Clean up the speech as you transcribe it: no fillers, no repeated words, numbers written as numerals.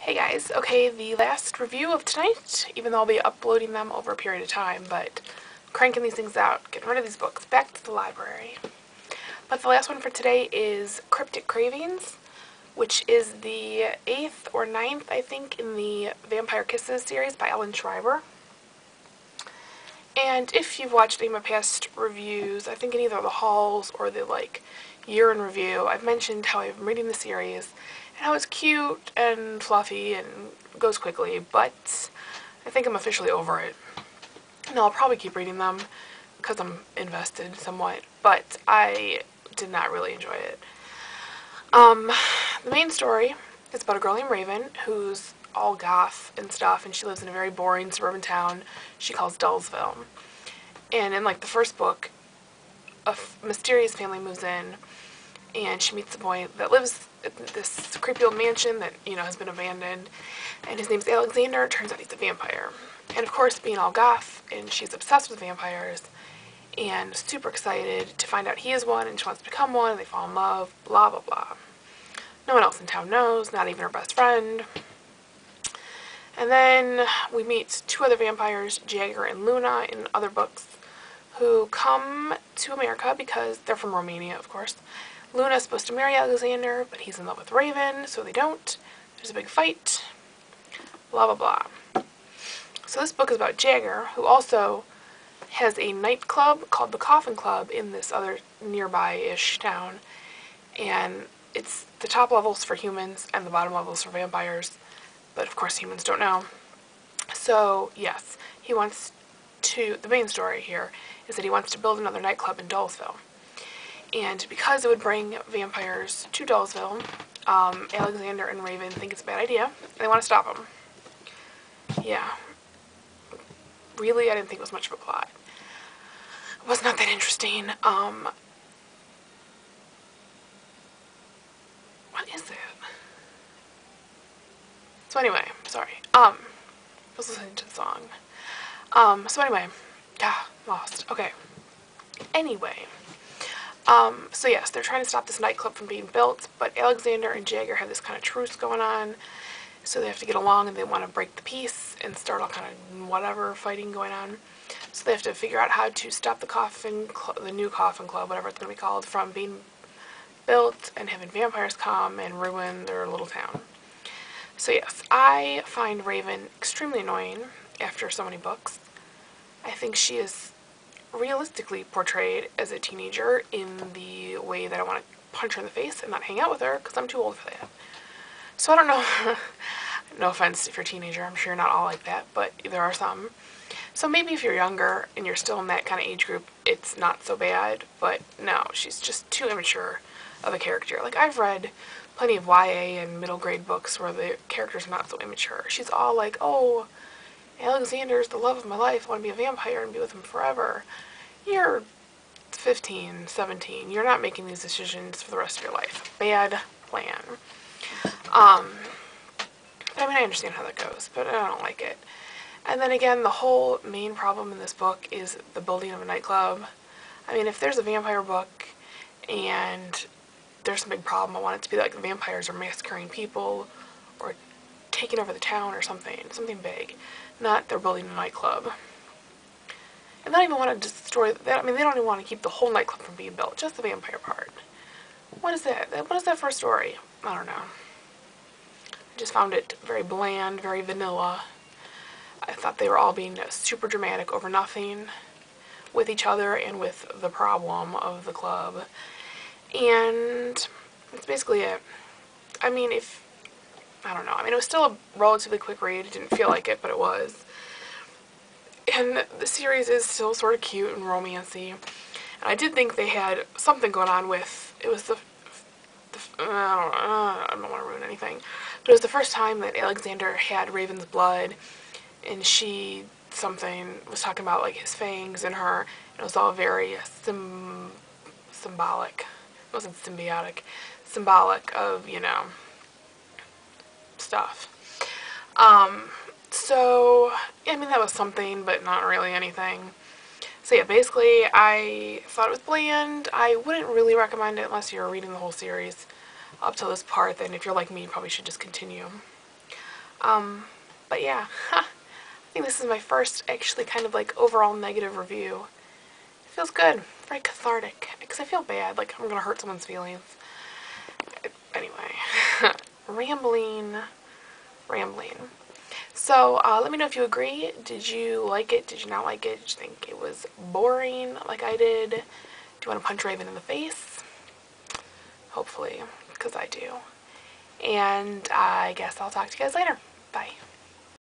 Hey guys, okay, the last review of tonight, even though I'll be uploading them over a period of time, but cranking these things out, getting rid of these books, back to the library. But the last one for today is Cryptic Cravings, which is the 8th or ninth, I think, in the Vampire Kisses series by Ellen Schreiber. And if you've watched any of my past reviews, I think in either the hauls or the year in review, I've mentioned how I've been reading the series and how it's cute and fluffy and goes quickly, but I think I'm officially over it. And I'll probably keep reading them because I'm invested somewhat, but I did not really enjoy it. The main story is about a girl named Raven who's all goth and stuff, and she lives in a very boring suburban town she calls Dullsville. And in the first book, a mysterious family moves in, and she meets a boy that lives in this creepy old mansion that, has been abandoned, and his name's Alexander. It turns out he's a vampire. And of course, being all goth, and she's obsessed with vampires, and super excited to find out he is one, and she wants to become one, and they fall in love, blah, blah, blah. No one else in town knows, not even her best friend. And then we meet two other vampires, Jagger and Luna, in other books, who come to America because they're from Romania, of course. Luna's supposed to marry Alexander, but he's in love with Raven, so they don't. There's a big fight. Blah, blah, blah. So this book is about Jagger, who also has a nightclub called the Coffin Club in this other nearby-ish town. And it's the top levels for humans and the bottom levels for vampires. But of course humans don't know. So yes, he wants to, the main story here is that he wants to build another nightclub in Dullsville. And because it would bring vampires to Dullsville, Alexander and Raven think it's a bad idea, and they want to stop him. Yeah. Really, I didn't think it was much of a plot. It was not that interesting. What is it? So anyway, sorry. I was listening to the song. So anyway, lost. Okay. Anyway. So yes, they're trying to stop this nightclub from being built, but Alexander and Jagger have this kind of truce going on, so they have to get along and they want to break the peace and start all kind of whatever fighting going on. So they have to figure out how to stop the new Coffin Club, whatever it's going to be called, from being built and having vampires come and ruin their little town. So yes, I find Raven extremely annoying after so many books. I think she is realistically portrayed as a teenager in the way that I want to punch her in the face and not hang out with her because I'm too old for that. So I don't know. No offense if you're a teenager, I'm sure you're not all like that, but there are some. So maybe if you're younger and you're still in that kind of age group, it's not so bad, but no, she's just too immature of a character. I've read plenty of YA and middle grade books where the character's not so immature. She's all like, oh, Alexander's the love of my life, I want to be a vampire and be with him forever. You're 15, 17, you're not making these decisions for the rest of your life. Bad plan. I mean, I understand how that goes, but I don't like it. And then again, the whole main problem in this book is the building of a nightclub. I mean, if there's a vampire book and there's some big problem, I want it to be like the vampires are massacring people or taking over the town or something big, not they're building a nightclub. And they don't even want to destroy that. I mean, they don't even want to keep the whole nightclub from being built, just the vampire part. What is that? What is that for a story? I don't know. I just found it very bland, very vanilla. I thought they were all being super dramatic over nothing with each other and with the problem of the club. And that's basically it. I mean, I don't know. I mean, it was still a relatively quick read. It didn't feel like it, but it was. And the series is still sort of cute and romancy. And I did think they had something going on with, it was I don't want to ruin anything, but it was the first time that Alexander had Raven's blood, and she was talking about his fangs in her, and it was all very symbolic. It wasn't symbiotic. Symbolic of, stuff. So, I mean, that was something, but not really anything. So yeah, basically, I thought it was bland. I wouldn't really recommend it unless you're reading the whole series up to this part. Then if you're like me, you probably should just continue. But yeah, I think this is my first actually kind of like overall negative review. It feels good, very cathartic, because I feel bad, like I'm gonna hurt someone's feelings. Anyway, rambling. So let me know if you agree. Did you like it? Did you not like it? Did you think it was boring like I did? Do you want to punch Raven in the face? Hopefully, because I do. And I guess I'll talk to you guys later. Bye.